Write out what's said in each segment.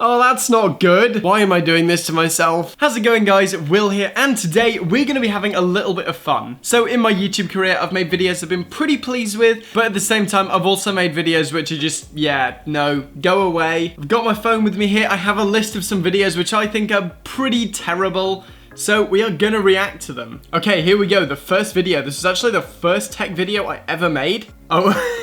Oh, that's not good. Why am I doing this to myself? How's it going, guys? Will here, and today we're going to be having a little bit of fun. So in my YouTube career, I've made videos I've been pretty pleased with, but at the same time, I've also made videos which are just, yeah, no, go away. I've got my phone with me here. I have a list of some videos which I think are pretty terrible. So we are gonna react to them. Okay, here we go. The first video. This is actually the first tech video I ever made. Oh,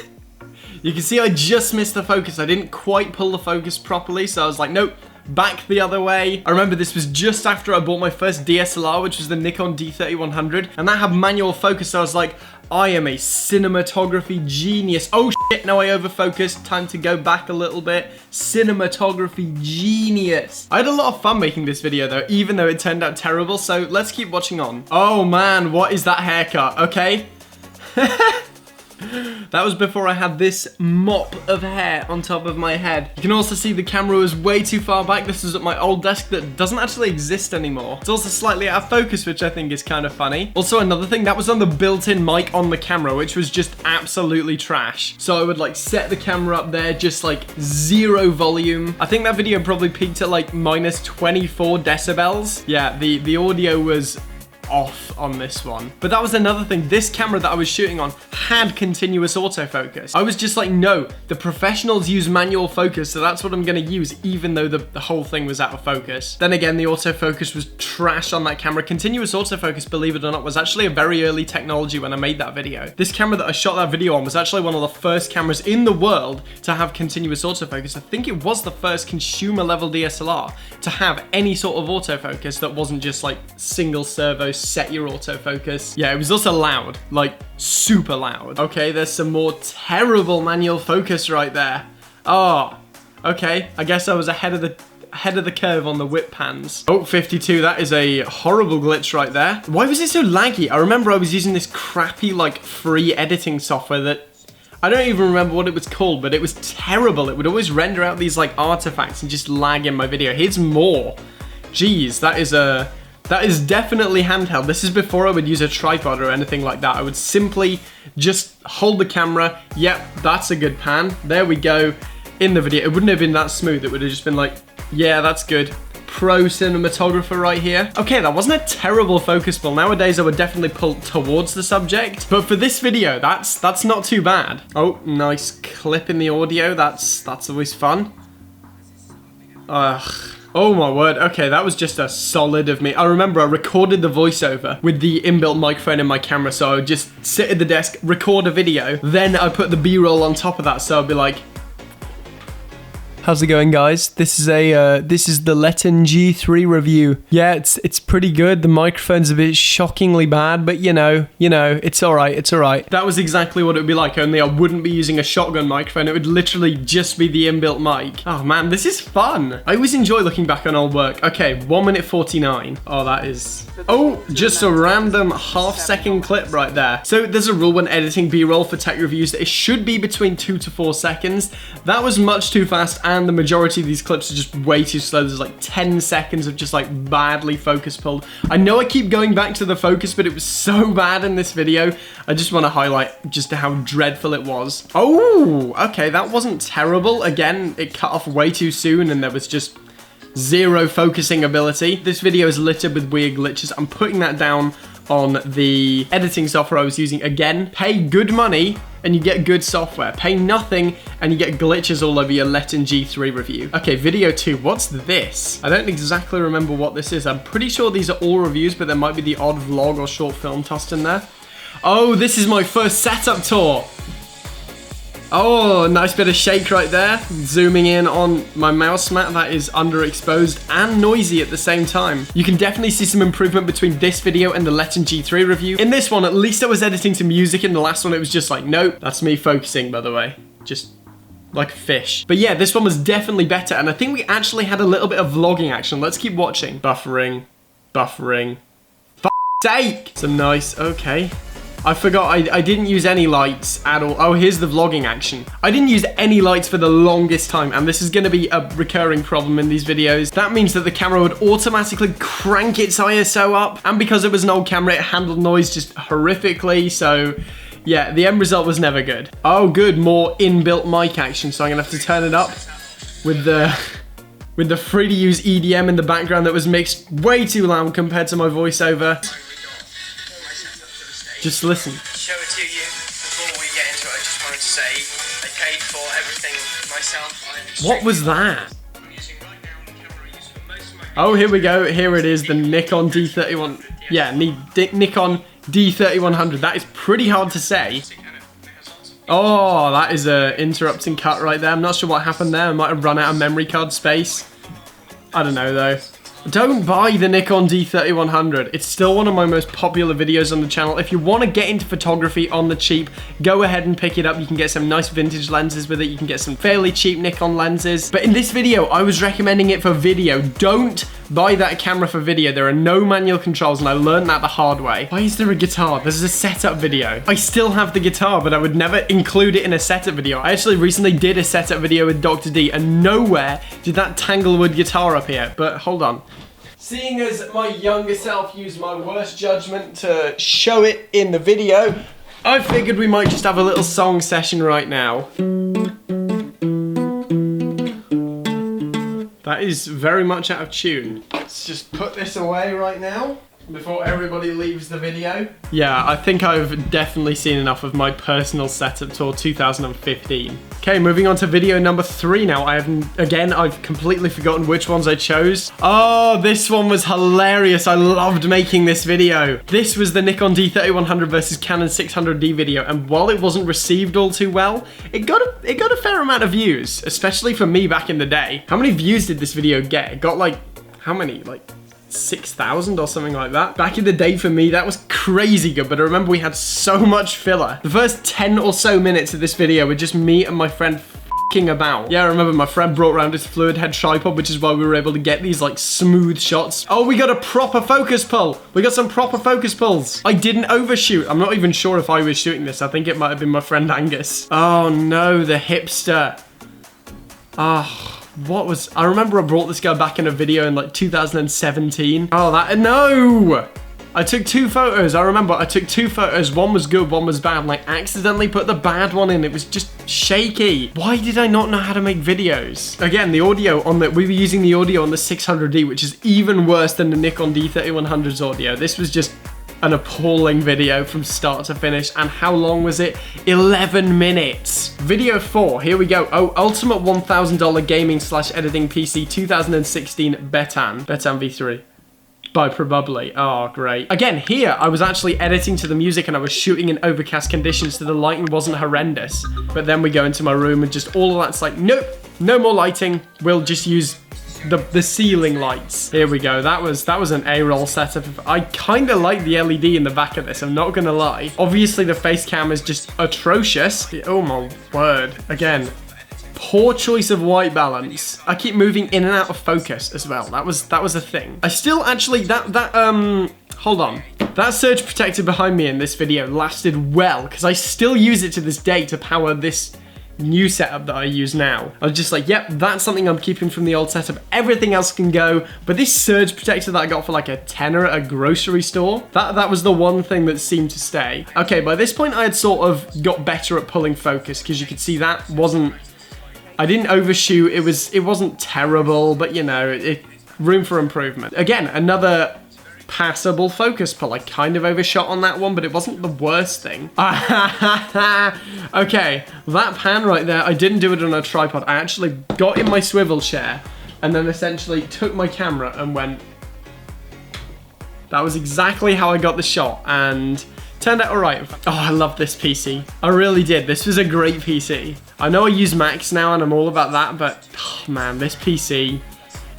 you can see I just missed the focus. I didn't quite pull the focus properly, so I was like, nope, back the other way. I remember this was just after I bought my first DSLR, which was the Nikon D3100, and that had manual focus, so I was like, I am a cinematography genius. Oh shit, now I overfocused. Time to go back a little bit. Cinematography genius. I had a lot of fun making this video though, even though it turned out terrible, so let's keep watching on. Oh man, what is that haircut? Okay. That was before I had this mop of hair on top of my head. You can also see the camera was way too far back. This is at my old desk that doesn't actually exist anymore. It's also slightly out of focus, which I think is kind of funny. Also, another thing, that was on the built-in mic on the camera, which was just absolutely trash. So I would like set the camera up there, just like 0 volume. I think that video probably peaked at like minus 24 decibels. Yeah, the audio was off on this one. But that was another thing. This camera that I was shooting on had continuous autofocus. I was just like, no, the professionals use manual focus, so that's what I'm gonna use, even though the whole thing was out of focus. Then again, the autofocus was trash on that camera. Continuous autofocus, believe it or not, was actually a very early technology when I made that video. This camera that I shot that video on was actually one of the first cameras in the world to have continuous autofocus. I think it was the first consumer level DSLR to have any sort of autofocus that wasn't just like single servo set your autofocus. Yeah, it was also loud, like super loud. Okay, there's some more terrible manual focus right there. Oh, okay. I guess I was ahead of the curve on the whip pans. Oh, 52, that is a horrible glitch right there. Why was it so laggy? I remember I was using this crappy like free editing software that I don't even remember what it was called, but it was terrible. It would always render out these like artifacts and just lag in my video. Here's more. Jeez, that is definitely handheld. This is before I would use a tripod or anything like that. I would simply just hold the camera. Yep, that's a good pan. There we go. In the video, it wouldn't have been that smooth. It would have just been like, yeah, that's good. Pro cinematographer right here. Okay, that wasn't a terrible focus pull. Nowadays, I would definitely pull towards the subject. But for this video, that's not too bad. Oh, nice clip in the audio. That's always fun. Ugh. Oh my word, okay, that was just a solid of me. I remember I recorded the voiceover with the inbuilt microphone in my camera, so I would just sit at the desk, record a video, then I put the B-roll on top of that, so I'd be like, how's it going, guys? This is the Letten G3 review. Yeah, it's pretty good. The microphone's a bit shockingly bad, but you know, it's all right. It's all right. That was exactly what it would be like, only I wouldn't be using a shotgun microphone. It would literally just be the inbuilt mic. Oh man, this is fun. I always enjoy looking back on old work. Okay, 1 minute 49. Oh, that is... Oh, just a random half-second clip right there. So there's a rule when editing B-roll for tech reviews that it should be between 2 to 4 seconds. That was much too fast, and the majority of these clips are just way too slow. There's like 10 seconds of just like badly focus pulled. I know I keep going back to the focus, but it was so bad in this video. I just want to highlight just how dreadful it was. Oh, okay, that wasn't terrible. Again, it cut off way too soon and there was just zero focusing ability. This video is littered with weird glitches. I'm putting that down on the editing software I was using. Again, pay good money and you get good software. Pay nothing and you get glitches all over your Letten G3 review. Okay, video 2, what's this? I don't exactly remember what this is. I'm pretty sure these are all reviews, but there might be the odd vlog or short film tossed in there. Oh, this is my first setup tour. Oh, nice bit of shake right there. Zooming in on my mouse mat that is underexposed and noisy at the same time. You can definitely see some improvement between this video and the Letten G3 review. In this one, at least I was editing to music. In the last one, it was just like, nope, that's me focusing, by the way. Just like a fish. But yeah, this one was definitely better. And I think we actually had a little bit of vlogging action. Let's keep watching. Buffering. F***'s sake. Some nice, okay. I forgot I didn't use any lights at all. Oh, here's the vlogging action. I didn't use any lights for the longest time, and this is going to be a recurring problem in these videos. That means that the camera would automatically crank its ISO up, and because it was an old camera, it handled noise just horrifically, so yeah, the end result was never good. Oh, good, more inbuilt mic action, so I'm going to have to turn it up with the with the free-to-use EDM in the background that was mixed way too loud compared to my voiceover. Just listen. Show it to you. Before we get into it, I just wanted to say I paid for everything myself. What was that? Oh, here we go. Here it is, the Nikon D31. Yeah, Nikon D3100. That is pretty hard to say. Oh, that is a interrupting cut right there. I'm not sure what happened there. I might have run out of memory card space. I don't know though. Don't buy the Nikon D3100. It's still one of my most popular videos on the channel. If you want to get into photography on the cheap, go ahead and pick it up. You can get some nice vintage lenses with it. You can get some fairly cheap Nikon lenses. But in this video, I was recommending it for video. Don't buy that camera for video. There are no manual controls, and I learned that the hard way. Why is there a guitar? This is a setup video. I still have the guitar, but I would never include it in a setup video. I actually recently did a setup video with Dr. D, and nowhere did that Tanglewood guitar appear. But hold on. Seeing as my younger self used my worst judgment to show it in the video, I figured we might just have a little song session right now. That is very much out of tune. Let's just put this away right now before everybody leaves the video. Yeah, I think I've definitely seen enough of my personal setup tour 2015. Okay, moving on to video number 3 now. I've completely forgotten which ones I chose. Oh, this one was hilarious. I loved making this video. This was the Nikon D3100 versus Canon 600D video, and while it wasn't received all too well, it got a fair amount of views, especially for me back in the day. How many views did this video get? It got like, how many? Like 6,000 or something like that. Back in the day for me, that was crazy good, but I remember we had so much filler. The first 10 or so minutes of this video were just me and my friend f***ing about. Yeah, I remember my friend brought around his fluid head tripod, which is why we were able to get these like smooth shots. Oh, we got a proper focus pull. We got some proper focus pulls. I didn't overshoot. I'm not even sure if I was shooting this. I think it might have been my friend Angus. Oh no, the hipster. Ah. I remember I brought this guy back in a video in like 2017. Oh, no! I took 2 photos. I remember I took 2 photos. One was good, one was bad. And I accidentally put the bad one in. It was just shaky. Why did I not know how to make videos? Again, the audio we were using the audio on the 600D, which is even worse than the Nikon D3100's audio. This was just an appalling video from start to finish. And how long was it? 11 minutes. Video 4, here we go. Oh, Ultimate $1,000 Gaming / Editing PC 2016 Betan V3 by Probably. Oh, great. Again, here I was actually editing to the music and I was shooting in overcast conditions, so the lighting wasn't horrendous. But then we go into my room and just all of that's like, nope, no more lighting. We'll just use the ceiling lights. Here we go. That was an A-roll setup. I kind of like the LED in the back of this, I'm not gonna lie. Obviously the face cam is just atrocious. Oh my word. Again, poor choice of white balance. I keep moving in and out of focus as well. That was a thing. I still actually hold on. That surge protector behind me in this video lasted well, because I still use it to this day to power this new setup that I use now. I was just like, yep, that's something I'm keeping from the old setup. Everything else can go, but this surge protector that I got for like a tenner at a grocery store, that was the one thing that seemed to stay. Okay, by this point I had sort of got better at pulling focus, because you could see that I didn't overshoot. It wasn't terrible, but you know, room for improvement. Again, another passable focus pull. I kind of overshot on that one, but it wasn't the worst thing. Okay, that pan right there, I didn't do it on a tripod. I actually got in my swivel chair and then essentially took my camera and went. That was exactly how I got the shot, and turned out alright. Oh, I love this PC. I really did. This was a great PC. I know I use Macs now and I'm all about that, but oh man, this PC,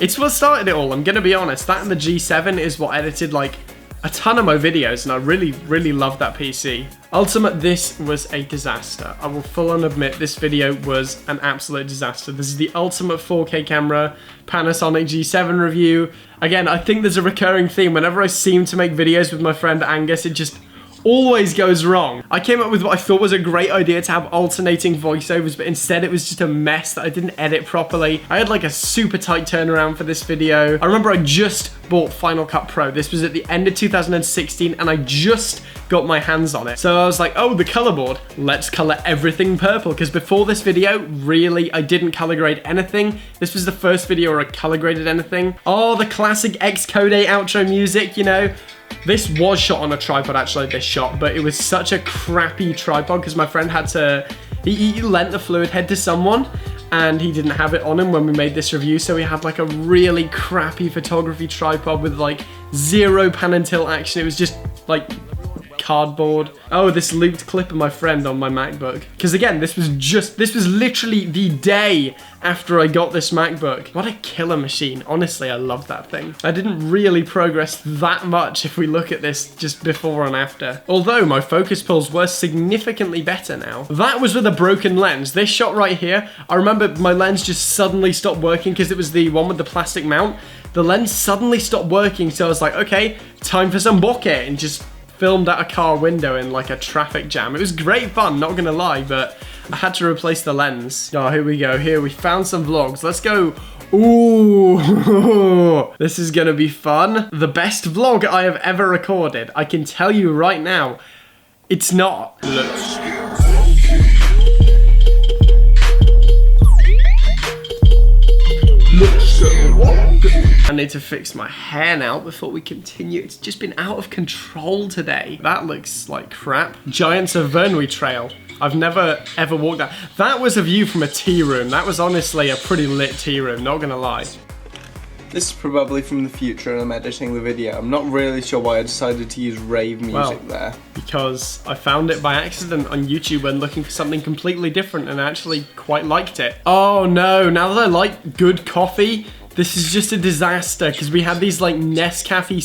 it's what started it all. I'm gonna be honest. That and the G7 is what edited like a ton of my videos, and I really, really love that PC. Ultimate, this was a disaster. I will full on admit this video was an absolute disaster. This is the Ultimate 4K camera, Panasonic G7 review. Again, I think there's a recurring theme. Whenever I seem to make videos with my friend Angus, it just always goes wrong. I came up with what I thought was a great idea to have alternating voiceovers, but instead it was just a mess that I didn't edit properly. I had like a super tight turnaround for this video. I remember I just bought Final Cut Pro. This was at the end of 2016 and I just got my hands on it. So I was like, oh, the color board, let's color everything purple. Because before this video, really, I didn't color grade anything. This was the first video where I color graded anything. Oh, the classic Xcode outro music, you know. This was shot on a tripod, actually, this shot, but it was such a crappy tripod because my friend had to, he lent the fluid head to someone and he didn't have it on him when we made this review, so he had like a really crappy photography tripod with like 0 pan and tilt action. It was just like cardboard. Oh, this looped clip of my friend on my MacBook. Because again, this was literally the day after I got this MacBook. What a killer machine. Honestly, I love that thing. I didn't really progress that much if we look at this just before and after. Although my focus pulls were significantly better now. That was with a broken lens. This shot right here, I remember my lens just suddenly stopped working because it was the one with the plastic mount. The lens suddenly stopped working, so I was like, okay, time for some bokeh, and just filmed at a car window in like a traffic jam. It was great fun, not gonna lie, but I had to replace the lens. Oh, here we go. Here, we found some vlogs. Let's go. Ooh, this is gonna be fun. The best vlog I have ever recorded. I can tell you right now, it's not. Let's go. I need to fix my hair now before we continue. It's just been out of control today. That looks like crap. Giants of Vernwy Trail. I've never ever walked that. That was a view from a tea room. That was honestly a pretty lit tea room, not gonna lie. This is probably from the future and I'm editing the video. I'm not really sure why I decided to use rave music there. Because I found it by accident on YouTube when looking for something completely different and I actually quite liked it. Oh no, now that I like good coffee, this is just a disaster because we had these like Nescafe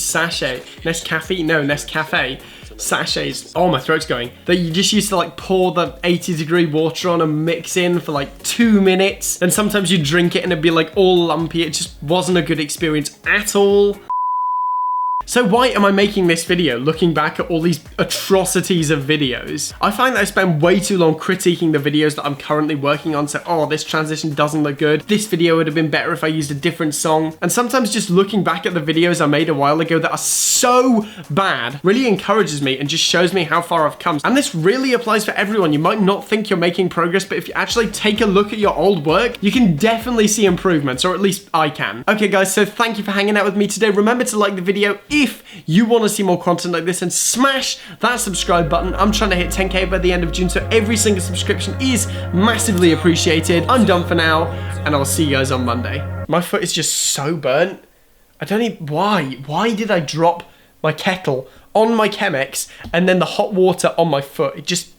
sachets. Oh, my throat's going. That you just used to like pour the 80-degree water on and mix in for like 2 minutes. And sometimes you drink it and it'd be like all lumpy. It just wasn't a good experience at all. So why am I making this video, looking back at all these atrocities of videos? I find that I spend way too long critiquing the videos that I'm currently working on, so, oh, this transition doesn't look good. This video would have been better if I used a different song. And sometimes just looking back at the videos I made a while ago that are so bad really encourages me and just shows me how far I've come. And this really applies for everyone. You might not think you're making progress, but if you actually take a look at your old work, you can definitely see improvements, or at least I can. Okay guys, so thank you for hanging out with me today. Remember to like the video if you want to see more content like this, and smash that subscribe button. I'm trying to hit 10K by the end of June, so every single subscription is massively appreciated. I'm done for now, and I'll see you guys on Monday. My foot is just so burnt. I don't even, why did I drop my kettle on my Chemex and then the hot water on my foot? It just,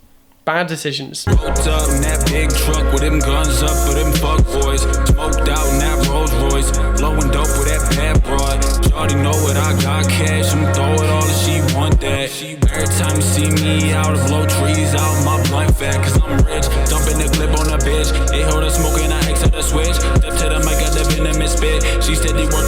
bad decisions. Rolled up in that big truck with them guns up for them fuck boys. Smoked out in that Rolls Royce, blowing dope with that bad broad. Shawty know what I got, cash, I'm throw it all if she want that. Every time you see me out, I blow trees out my blunt fat, cause I'm rich. Dumping the clip on a bitch, it hold her smoking, I exit the switch. Step to the mic, I live in the misfit. She steady working.